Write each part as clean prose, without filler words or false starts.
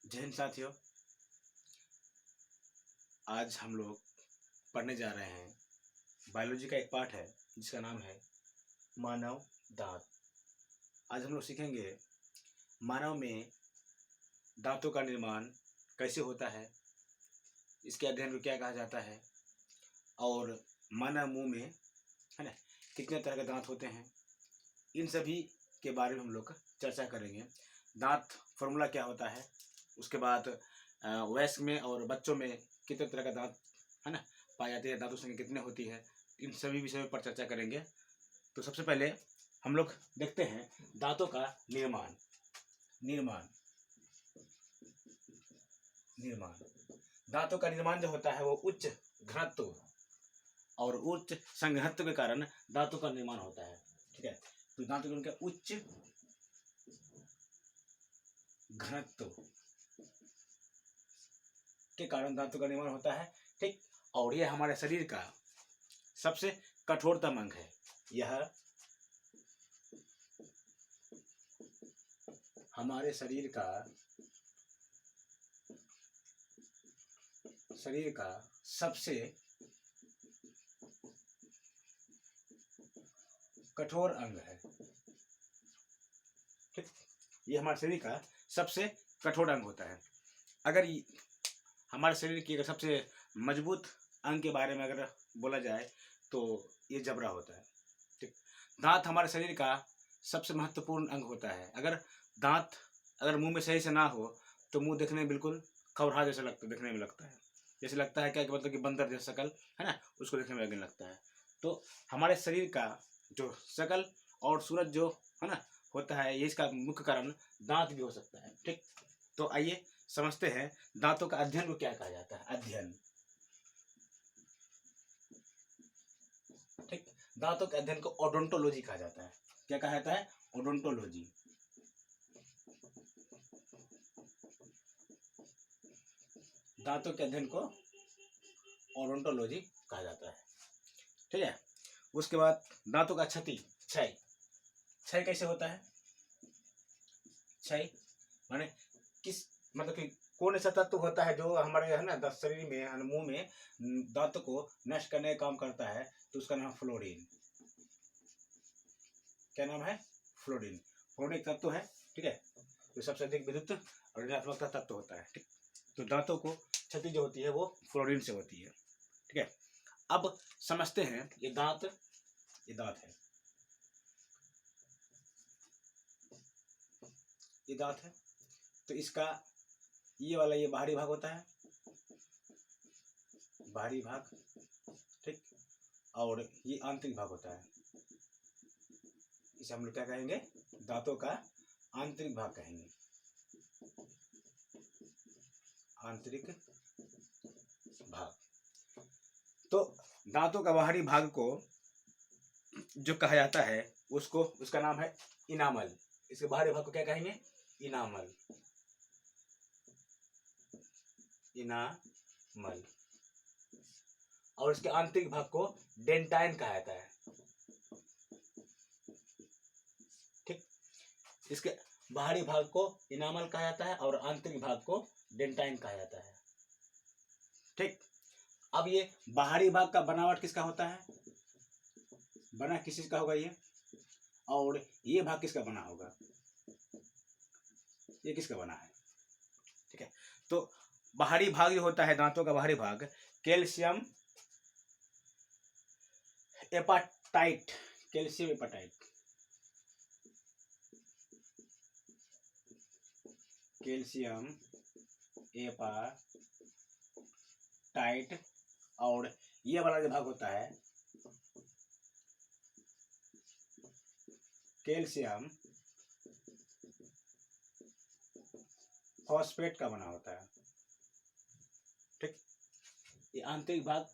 जय हिंद साथियों। आज हम लोग पढ़ने जा रहे हैं बायोलॉजी का एक पार्ट है जिसका नाम है मानव दांत। आज हम लोग सीखेंगे मानव में दांतों का निर्माण कैसे होता है, इसके अध्ययन को क्या कहा जाता है और मानव मुंह में है ना कितने तरह के दांत होते हैं, इन सभी के बारे में हम लोग चर्चा करेंगे। दांत फॉर्मूला क्या होता है, उसके बाद वयस्क में और बच्चों में कितने तरह का दांत है ना पाई जाती है, दांतों की संख्या कितने होती है, इन सभी विषयों पर चर्चा करेंगे। तो सबसे पहले हम लोग देखते हैं दांतों का निर्माण। निर्माण निर्माण दांतों का निर्माण जो होता है वो उच्च घनत्व और उच्च संघनत्व के कारण दांतों का निर्माण होता है। ठीक है, तो दांतों के उच्च घनत्व के कारण दांतों का निर्माण होता है। ठीक, और यह हमारे शरीर का सबसे कठोरतम अंग है। यह हमारे शरीर का सबसे कठोर अंग है। ठीक, ये हमारे शरीर का सबसे कठोर अंग होता है। अगर हमारे शरीर की अगर सबसे मजबूत अंग के बारे में अगर बोला जाए तो ये जबड़ा होता है। ठीक, दांत हमारे शरीर का सबसे महत्वपूर्ण अंग होता है। दांत अगर मुंह में सही से ना हो तो मुंह देखने में बिल्कुल खौरहा जैसा देखने में लगता है। जैसे लगता है क्या कि मतलब कि बंदर जैसा शकल है ना, उसको देखने में लगने लगता है। तो हमारे शरीर का जो शकल और सूरत जो है ना होता है, ये इसका मुख्य कारण दांत भी हो सकता है। ठीक, तो आइए समझते हैं दांतों का अध्ययन को क्या कहा जाता है। अध्ययन, ठीक, दांतों के अध्ययन को ओडोंटोलॉजी कहा जाता है। क्या कहा जाता है? ओडोंटोलॉजी। दांतों के अध्ययन को ओडोंटोलॉजी कहा जाता है। ठीक है, उसके बाद दांतों का क्षति, क्षय। क्षय कैसे होता है? क्षय माने किस मतलब कि कौन ऐसा तत्व होता है जो हमारे है ना शरीर में मुंह में दांतों को नष्ट करने का काम करता है, तो उसका नाम फ्लोरीन। क्या नाम है? फ्लोरीन। फ्लोरीन एक तत्व है। ठीक है, तो सबसे अधिक विद्युत और ऋणात्मक तत्व होता है। ठीक, तो दांतों को क्षति जो होती है वो फ्लोरीन से होती है। ठीक है, अब समझते हैं ये दांत है, ये दांत है। तो इसका ये वाला ये बाहरी भाग होता है, बाहरी भाग। ठीक, और ये आंतरिक भाग होता है। इसे हम लोग क्या कहेंगे? दांतों का आंतरिक भाग कहेंगे। आंतरिक भाग। तो दांतों का बाहरी भाग को जो कहा जाता है उसका नाम है इनामल। इसके बाहरी भाग को क्या कहेंगे? इनामल। इनामल। और इसके आंतरिक भाग को डेंटाइन कहा जाता है। ठीक, इसके बाहरी भाग को इनामल कहा जाता है और आंतरिक भाग को डेंटाइन कहा जाता है। ठीक, अब ये बाहरी भाग का बनावट किसका होता है? बना किस चीज का होगा ये? और ये भाग किसका बना होगा? ये किसका बना है? ठीक है, तो बाहरी भाग जो होता है दांतों का बाहरी भाग, कैल्शियम एपाटाइट, कैल्शियम एपाटाइट, कैल्शियम एपाटाइट। और ये वाला जो भाग होता है कैल्शियम फॉस्फेट का बना होता है। ठीक, ये आंतरिक भाग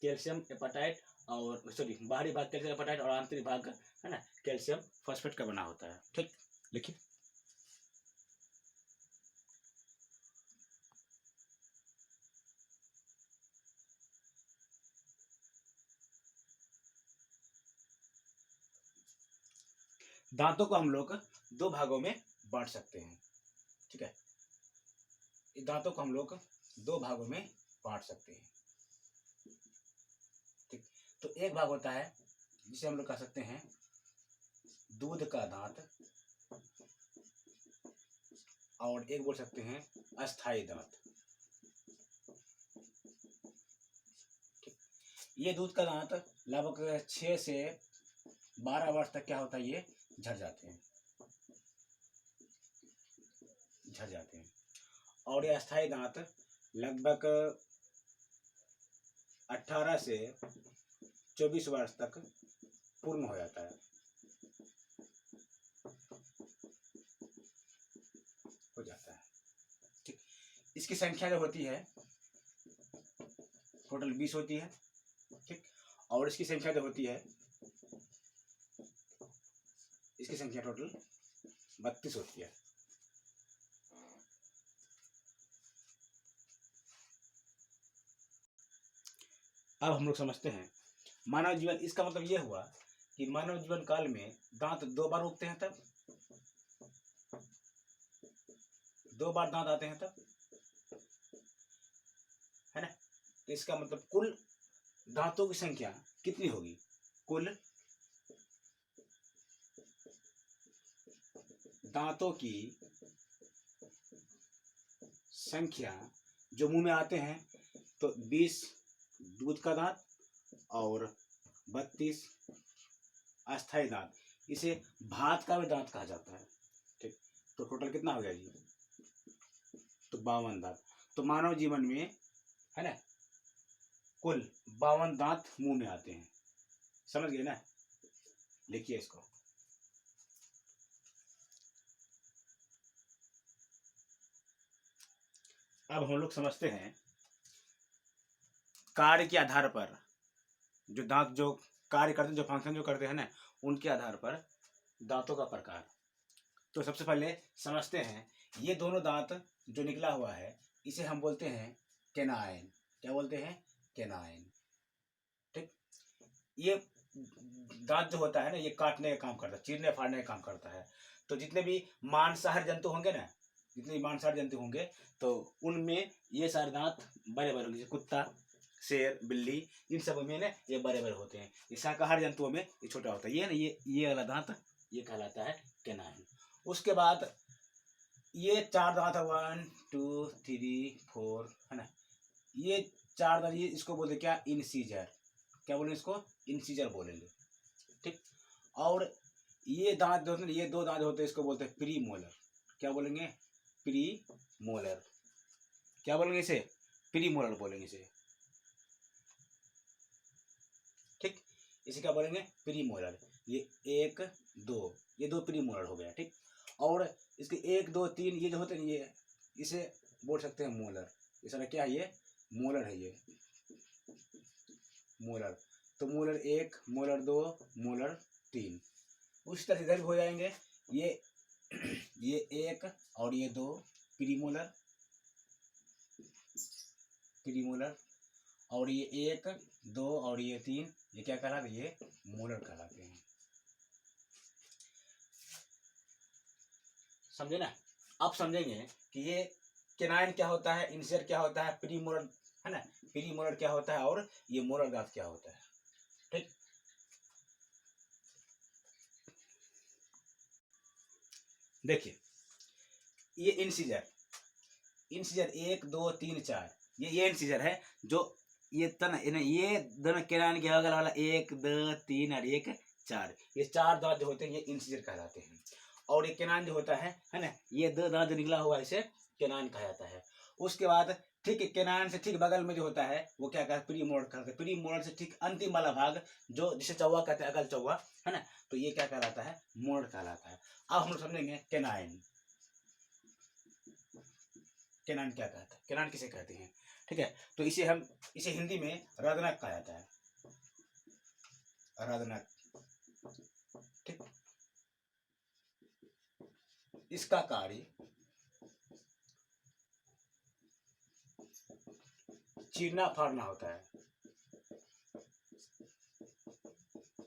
कैल्शियम एपाटाइट और बाहरी भाग कैल्शियम एपाटाइट और आंतरिक भाग है ना कैल्शियम फॉस्फेट का बना होता है। ठीक, लिखिए। दांतों को हम लोग दो भागों में बांट सकते हैं। ठीक है, इस दांतों को हम लोग दो भागों में बांट सकते हैं। ठीक, तो एक भाग होता है जिसे हम लोग कह सकते हैं दूध का दांत, और एक बोल सकते हैं अस्थाई दांत। ये दूध का दांत लगभग 6 से 12 वर्ष तक क्या होता है, ये झड़ जाते हैं, झड़ जाते हैं। और ये अस्थाई दांत लगभग 18 से 24 वर्ष तक पूर्ण हो जाता है, हो जाता है। ठीक, इसकी संख्या जो होती है टोटल 20 होती है। ठीक, और इसकी संख्या जो होती है, इसकी संख्या टोटल 32 होती है। अब हम लोग समझते हैं मानव जीवन, इसका मतलब यह हुआ कि मानव जीवन काल में दांत 2 बार उगते हैं, तब 2 बार दांत आते हैं तब, है ना। तो इसका मतलब कुल दांतों की संख्या कितनी होगी, कुल दांतों की संख्या जो मुंह में आते हैं, तो 20 दूध का दांत और 32 अस्थाई दांत। इसे भात का भी दांत कहा जाता है। ठीक, तो टोटल कितना हो गया जी, तो 52 दांत। तो मानव जीवन में, है ना, कुल 52 दांत मुंह में आते हैं। समझ गए ना, लिखिए इसको। अब हम लोग समझते हैं कार्य के आधार पर, जो दांत जो कार्य करते हैं, जो फंक्शन जो करते हैं ना, उनके आधार पर दांतों का प्रकार। तो सबसे पहले समझते हैं, ये दोनों दांत जो निकला हुआ है इसे हम बोलते हैं केनाइन। क्या बोलते हैं, केनाइन। ठीक, ये दांत जो होता है ना, ये काटने का काम करता है, चीरने फाड़ने का काम करता है। तो जितने भी मांसाहारी जंतु होंगे ना, जितने भी मांसाहारी जंतु होंगे, तो उनमें ये सारे दांत बड़े बड़े होंगे। जैसे कुत्ता, शेर, बिल्ली, इन सब में ना ये बड़े बड़े होते हैं। ये शाकाहारी जंतुओं में ये छोटा होता है। ये ना, ये वाला दांत ये कहलाता है केनाइन। उसके बाद ये 4 दांत है, 1 2 3 4, है ना। ये 4 दांत, ये इसको बोलते क्या, इंसीजर। क्या बोलेंगे इसको, इंसीजर बोलेंगे। ठीक, और ये दांत जो होते हैं, ये 2 दांत होते हैं, इसको बोलते हैं प्री मोलर। क्या बोलेंगे, प्री मोलर। क्या बोलेंगे इसे, प्री मोलर बोलेंगे इसे। ठीक, इसे क्या बोलेंगे, प्री मोलर। ये 1 2, ये 2 प्री मोलर हो गया। ठीक, और इसके 1 2 3 ये जो होते हैं, ये इसे बोल सकते हैं मोलर। ये सारा क्या है, ये मोलर है, ये मोलर। तो मोलर 1, मोलर 2, मोलर 3। उसी तरह इधर भी हो जाएंगे। ये ये 1 और ये 2 प्रीमोलर, प्रीमोलर। और ये 1 2 और ये 3, ये क्या कहलाते हैं, ये मोलर कहलाते हैं। समझे ना। अब समझेंगे कि ये केनाइन क्या होता है, इंसियर क्या होता है, प्रीमोलर, है ना, प्रीमोलर क्या होता है, और ये मोलर दांत क्या होता है। ठीक, देखिए ये इंसिजर, इंसिजर 1 2 3 4, ये इंसिजर है। जो ये तना, ये दोनों केनाइन के अगल वाला 1 2 3 और 1 4, ये 4 दांत जो होते हैं, ये इंसिजर कहलाते हैं। और ये केनाइन जो होता है ना, ये 2 दांत जो निकला हुआ है, इसे केनाइन कहा जाता है। उसके बाद ठीक केनाइन से ठीक बगल में जो होता है, वो क्या कहते हैं, प्री मोलर कहते हैं। प्री मोलर से ठीक अंतिम वाला भाग, जो जिसे चौवा कहते हैं, अगल चौवा, है ना, तो ये क्या कहलाता है, मोलर कहलाता है। अब हम लोग समझेंगे केनाइन, केनाइन क्या कहता है, केनाइन किसे कहते हैं। ठीक है, तो इसे हिंदी में रदनक कहा जाता है, रदनक। ठीक, इसका कार्य चीरना फाड़ना होता है,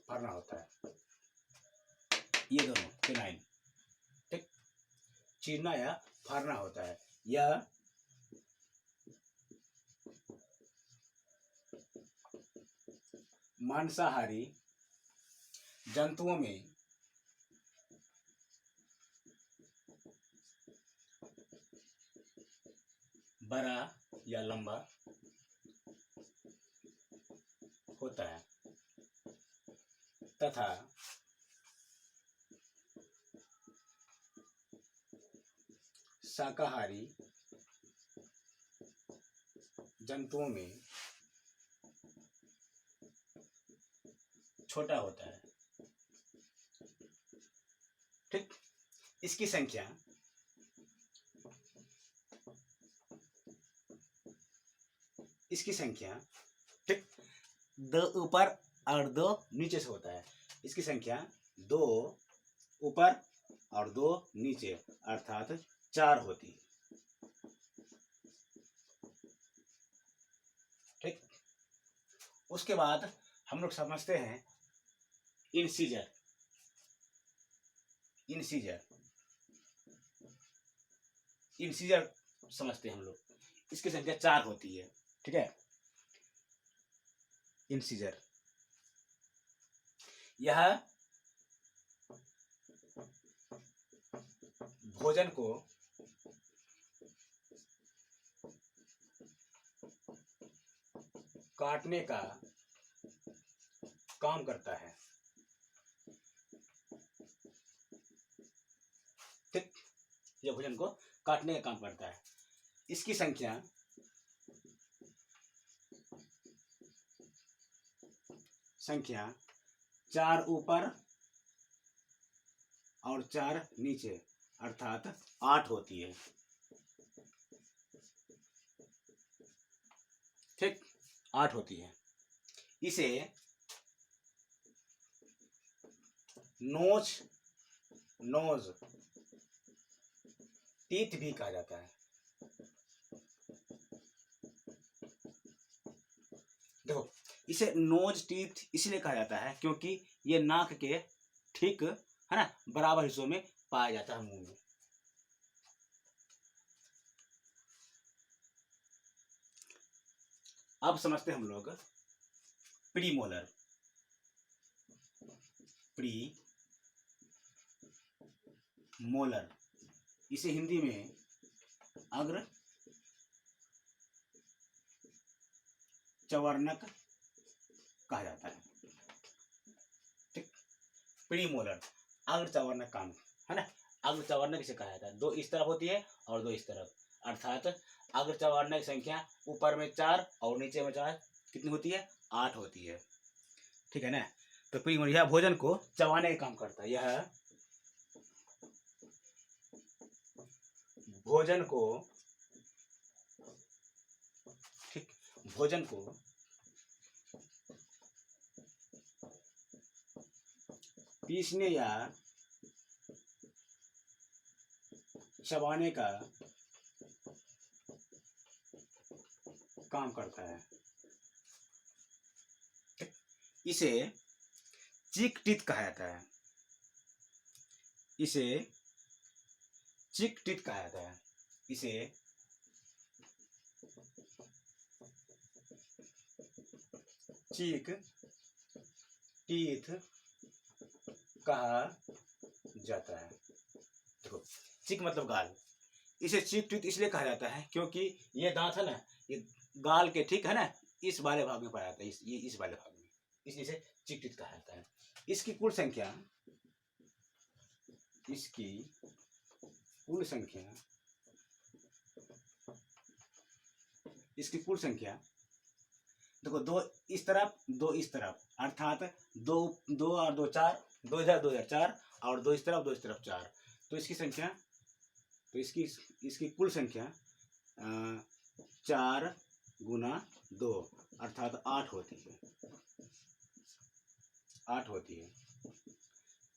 फाड़ना होता है, ये दोनों केनाइन। ठीक, चीरना या फाड़ना होता है, या मांसाहारी जंतुओं में बड़ा या लंबा होता है तथा शाकाहारी जंतुओं में छोटा होता है। ठीक, इसकी संख्या ठीक, दो ऊपर और दो नीचे से होता है। इसकी संख्या दो ऊपर और दो नीचे अर्थात 4 होती है। ठीक, उसके बाद हम लोग समझते हैं इंसीजर। इंसीजर समझते हैं हम लोग, इसकी संख्या 4 होती है। ठीक है, इंसीजर यह भोजन को काटने का काम करता है। ठीक, यह भोजन को काटने का काम करता है। इसकी संख्या संख्या 4 ऊपर और 4 नीचे अर्थात 8 होती है। ठीक, 8 होती है। इसे नोज टीथ भी कहा जाता है। देखो, इसे नोज टीथ इसलिए कहा जाता है क्योंकि ये नाक के ठीक है ना बराबर हिस्सों में पाया जाता है मुंह में। अब समझते हैं हम लोग प्रीमोलर। इसे हिंदी में अग्र चवर्णक कहा जाता है। ठीक, प्रीमोलर अग्र चवर्णक काम है ना। अग्र चवर्णक इसे कहा जाता है। 2 इस तरफ होती है और 2 इस तरफ अर्थात अग्र चवर्णक की संख्या ऊपर में 4 और नीचे में 4 कितनी होती है? 8 होती है। ठीक है ना। तो प्रीमोलर यह भोजन को चबाने का काम करता है। यह भोजन को पीसने या चबाने का काम करता है। इसे चीक टीथ कहा जाता है। इसे चीक टीथ कहा जाता है। देखो, चीक मतलब गाल। इसे चीक टीथ इसलिए कहा जाता है क्योंकि ये दांत है ना, ये गाल के ठीक है ना इस वाले भाग में पाया जाता है। इस वाले भाग में, इसलिए इसे चीक टीथ कहा जाता है। इसकी कुल संख्या देखो, 2 इस तरफ 2 इस तरफ अर्थात 2 और 2 4, 2 इधर 2 इधर 4 और 2 इस तरफ 4। तो इसकी कुल संख्या 4 गुना 2 अर्थात 8 होती है।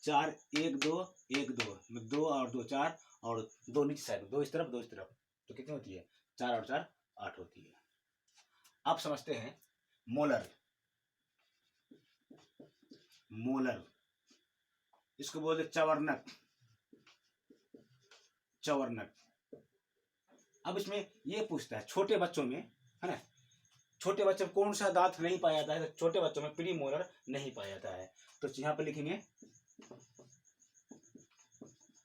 4 1 2 1 2 2 और 2 4 और 2 नीचे साइड 2 इस तरफ 2 इस तरफ, तो कितनी होती है? 4 और 4 8 होती है। अब समझते हैं मोलर। इसको बोलते चवर्णक। अब इसमें ये पूछता है छोटे बच्चों में है ना छोटे बच्चों में कौन सा दांत नहीं पाया जाता है? तो छोटे बच्चों में प्री मोलर नहीं पाया जाता है। तो यहाँ पे लिखेंगे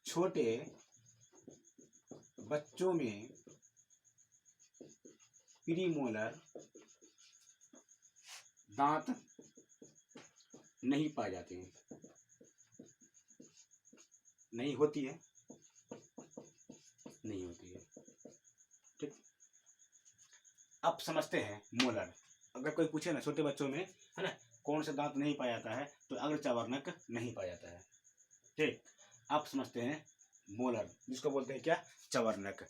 छोटे बच्चों में प्री मोलर दांत नहीं पाए जाते हैं, नहीं होती है, नहीं होती है। ठीक, अब समझते हैं मोलर। अगर कोई पूछे ना छोटे बच्चों में, है ना, कौन सा दांत नहीं पाया जाता है, तो अग्रचवर्णक नहीं पाया जाता है। ठीक, आप समझते हैं मोलर, जिसको बोलते हैं क्या? चवर्णक।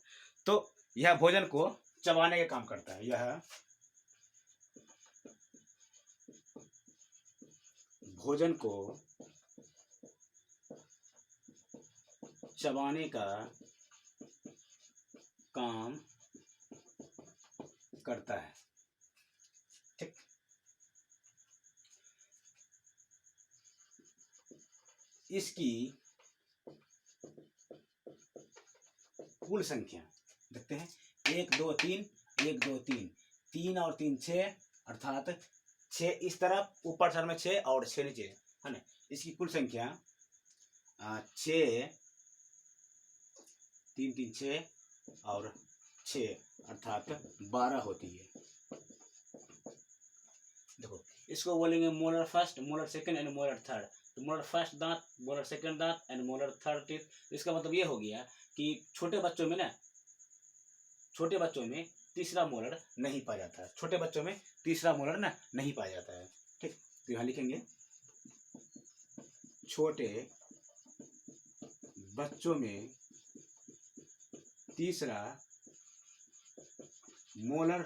तो यह भोजन को चबाने का काम करता है। यह भोजन को चबाने का काम करता है। ठीक, इसकी कुल संख्या देखते हैं, 1 2 3, 1 2 3, 3 और 3 6, अर्थात 6 इस तरफ ऊपर सर में 6 और 6 नीचे, है ना। इसकी कुल संख्या 6, 3 3 6 और 6 अर्थात 12 होती है। देखो, इसको बोलेंगे molar first, molar second and molar third. तो मोलर फर्स्ट दांत, मोलर सेकंड दांत एंड मोलर थर्ड टीथ। इसका मतलब ये हो गया कि छोटे बच्चों में ना, छोटे बच्चों में तीसरा मोलर नहीं पाया जाता है। छोटे बच्चों में तीसरा मोलर ना नहीं पाया जाता है। ठीक, तो यहाँ लिखेंगे छोटे बच्चों में तीसरा मोलर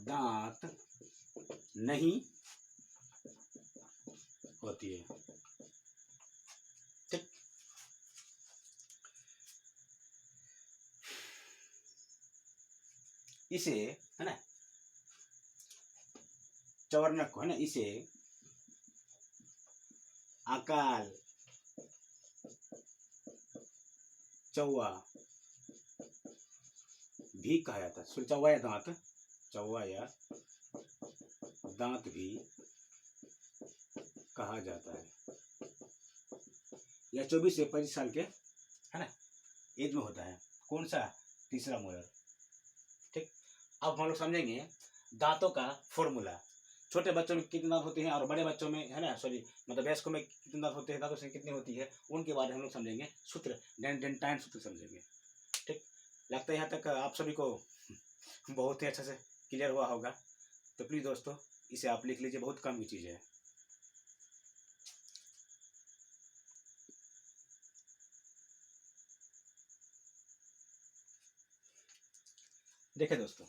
दांत नहीं होती है। ठीक, इसे, है ना, चवर्णक को, है ना, इसे अकाल चौवा भी कहा जाता है। चौवा या दांत, चौवा या दांत भी कहा जाता है। यह 24 से 25 साल के, है ना, एज में होता है। कौन सा? तीसरा मोलर। ठीक, अब हम लोग समझेंगे दांतों का फॉर्मूला। छोटे बच्चों में कितने दांत होते हैं और बड़े बच्चों में, है ना, सॉरी मतलब वयस्कों में कितने दांत होते हैं, दांतों से कितनी होती है, उनके बारे में हम लोग समझेंगे। सूत्र, डेंटाइन सूत्र समझेंगे। ठीक, लगता है यहाँ तक आप सभी को बहुत ही अच्छे से क्लियर हुआ होगा। तो प्लीज़ दोस्तों, इसे आप लिख लीजिए, बहुत कम की चीज़ है। देखिए दोस्तों,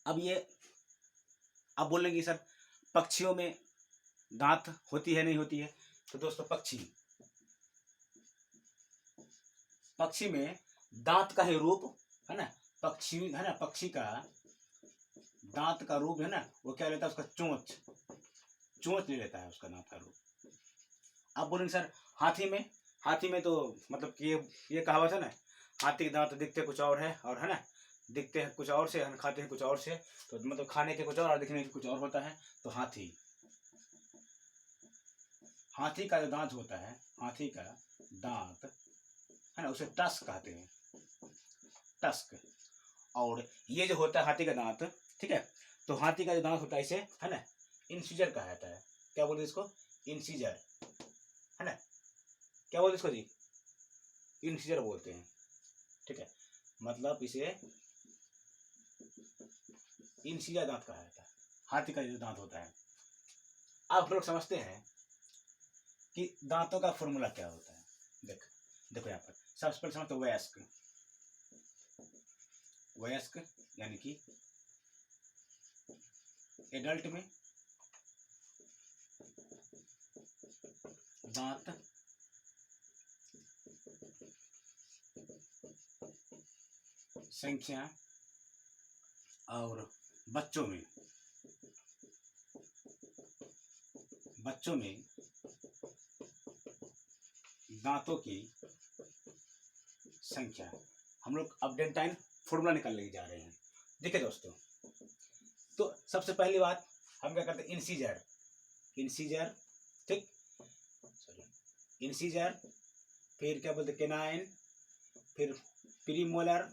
अब ये आप बोलेंगे सर पक्षियों में दांत होती है नहीं होती है? तो दोस्तों पक्षी में दांत का ही रूप, है ना, पक्षी, है ना, पक्षी का दांत का रूप, है ना, वो क्या लेता है? उसका चोंच, चोंच ले लेता है उसका दांत का रूप। आप बोलेंगे सर हाथी में तो मतलब कि ये कहावत है ना, हाथी के दांत दिखते कुछ और है, और है ना, दिखते हैं कुछ और से, खाते हैं कुछ और से। तो मतलब खाने के कुछ और दिखने के कुछ और होता है। तो हाथी का जो दांत होता है, हाथी का दांत, है ना, उसे टस्क कहते हैं, टस्क। और ये जो होता है हाथी का दांत, ठीक है, तो हाथी का जो दांत होता है इसे, है ना, इंसीजर कहा जाता है। क्या बोलते हैं इसको? इंसीजर, है ना, क्या बोलते हैं इसको जी? इंसीजर बोलते हैं। ठीक है, मतलब इसे इंसीजर दांत कहा जाता है, हाथी का जो दांत होता है। आप लोग समझते हैं कि दांतों का फॉर्मूला क्या होता है? देखो यहाँ पर सबसे पहले समझते वयस्क। वयस्क यानी कि एडल्ट में दांत संख्या, और बच्चों में दांतों की संख्या। हम लोग अब डेंटाइन फॉर्मूला निकालने जा रहे हैं। देखिए दोस्तों, तो सबसे पहली बात हम क्या करते हैं, इंसीजर, इंसीजर, ठीक, इंसीजर, फिर क्या बोलते केनाइन, फिर प्रीमोलर,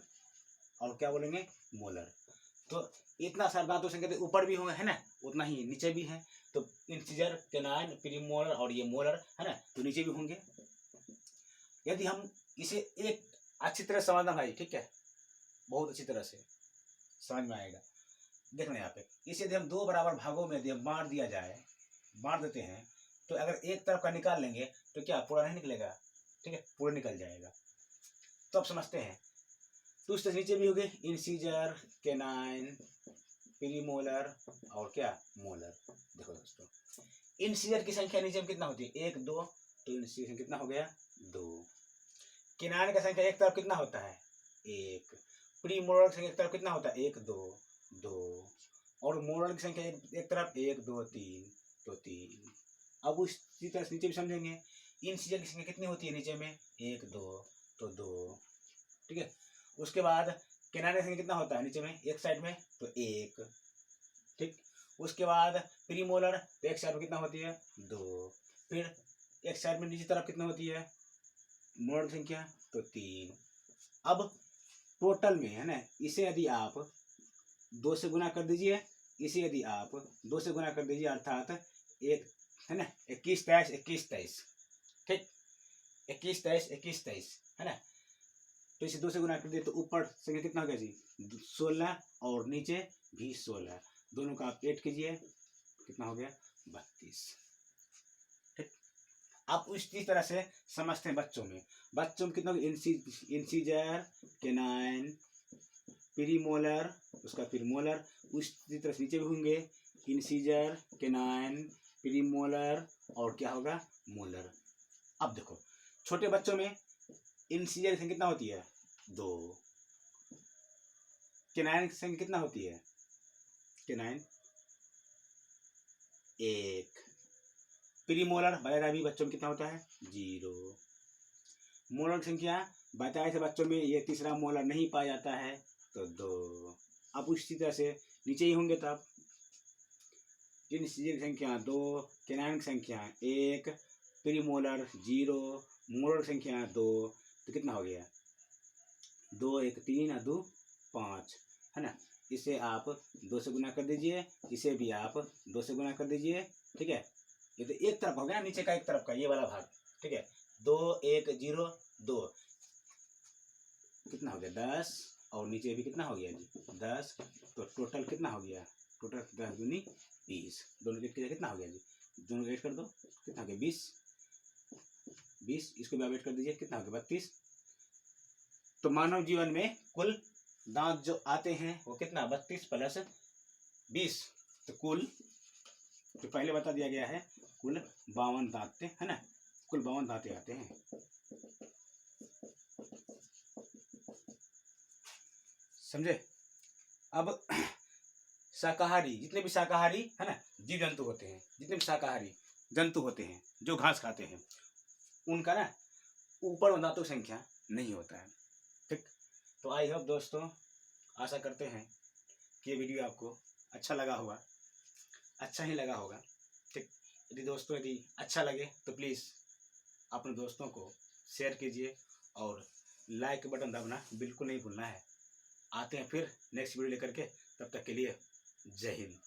और क्या बोलेंगे मोलर। तो इतना सारा दांतों से कहते ऊपर भी होंगे है ना, उतना ही नीचे भी है। तो इंसीजर, केनाइन, प्रीमोलर और ये मोलर है ना, तो नीचे भी होंगे। यदि हम इसे एक अच्छी तरह समझना भाई, ठीक है, बहुत अच्छी तरह से समझ में आएगा। देखना यहाँ पे, इसे यदि हम दो बराबर भागों में यदि बांट दिया जाए, बांट देते हैं, तो अगर एक तरफ का निकाल लेंगे तो क्या पूरा नहीं निकलेगा, ठीक है, पूरा निकल जाएगा। तो अब समझते हैं। तो उससे नीचे भी हो गए इंसीजर, केनाइन, प्रीमोलर और क्या मोलर। देखो दोस्तों, इंसीजर की संख्या नीचे में कितना होती है, 1 2, तो इंसीजर कितना हो गया 2। केनाइन का संख्या एक तरफ कितना होता है 1। प्रीमोलर की संख्या एक तरफ कितना होता है 1 2 2, और मोलर की संख्या एक तरफ 1 2 3, तो 3। अब उसी तरह से नीचे भी समझेंगे, इंसीजर की संख्या कितनी होती है नीचे में 1 2, तो 2, ठीक है। उसके बाद केनाइन की संख्या कितना होता है नीचे में, एक साइड में तो 1, ठीक। उसके बाद प्रीमोलर, तो एक साइड में कितना होती है 2, फिर एक साइड में नीचे तरफ कितना होती है मोलर की संख्या, तो 3। अब टोटल में है ना, इसे यदि आप 2 से गुना कर दीजिए, इसे यदि आप 2 से गुना कर दीजिए, अर्थात एक है ना 21 23 21 23, ठीक, 21 23 21 23 है ना। तो इसे 2 से गुना कर दिए तो ऊपर संख्या कितना हो गया जी 16, और नीचे भी 16, दोनों का आप ऐड कीजिए, कितना हो गया 32, ठीक। आप इसी तरह से समझते हैं बच्चों में, बच्चों में कितना इंसीजर, केनाइन, प्रीमोलर, उसका प्रीमोलर, उसी तरह से नीचे भी होंगे इंसीजर, केनाइन, प्रीमोलर और क्या होगा मोलर। अब देखो छोटे बच्चों में इंसीजर की संख्या कितना होती है 2, केनाइन की संख्या कितना होती है, केनाइन 1, प्रीमोलर बताया अभी बच्चों में कितना होता है 0, मोलर की संख्या बताए थे बच्चों में ये तीसरा मोलर नहीं पाया जाता है तो 2। अब उसी तरह से नीचे ही होंगे, तब इंसीजर की संख्या 2, केनाइन की संख्या 1, प्रीमोलर 0, मोलर की संख्या 2, तो कितना हो गया 2 1 3 और 2 5 है ना। इसे आप 2 से गुना कर दीजिए, इसे भी आप 2 से गुना कर दीजिए, ठीक है। ये तो एक तरफ हो गया, नीचे का एक तरफ का ये वाला भाग, ठीक है। 2 1 0 2, कितना हो गया 10, और नीचे भी कितना हो गया जी 10, तो टोटल कितना हो गया, टोटल 10 दूनी 20, दोनों के कितना हो गया जी, दोनों का ऐड कर दो, कितना हो गया 20 20, इसको भी आप ऐड कर दीजिए, कितना हो गया 32। तो मानव जीवन में कुल दांत जो आते हैं वो कितना 32 प्लस 20, तो कुल जो पहले बता दिया गया है कुल 52 दांत है ना, कुल 52 दांतें आते हैं। समझे। अब शाकाहारी, जितने भी शाकाहारी है ना जीव जंतु होते हैं, जितने भी शाकाहारी जंतु होते हैं जो घास खाते हैं, उनका ना ऊपर में दांतों की संख्या नहीं होता है, ठीक। तो आई होप दोस्तों, आशा करते हैं कि ये वीडियो आपको अच्छा लगा होगा, अच्छा ही लगा होगा, ठीक। यदि दोस्तों यदि अच्छा लगे तो प्लीज़ अपने दोस्तों को शेयर कीजिए, और लाइक बटन दबाना बिल्कुल नहीं भूलना है। आते हैं फिर नेक्स्ट वीडियो लेकर के, तब तक के लिए जय हिंद।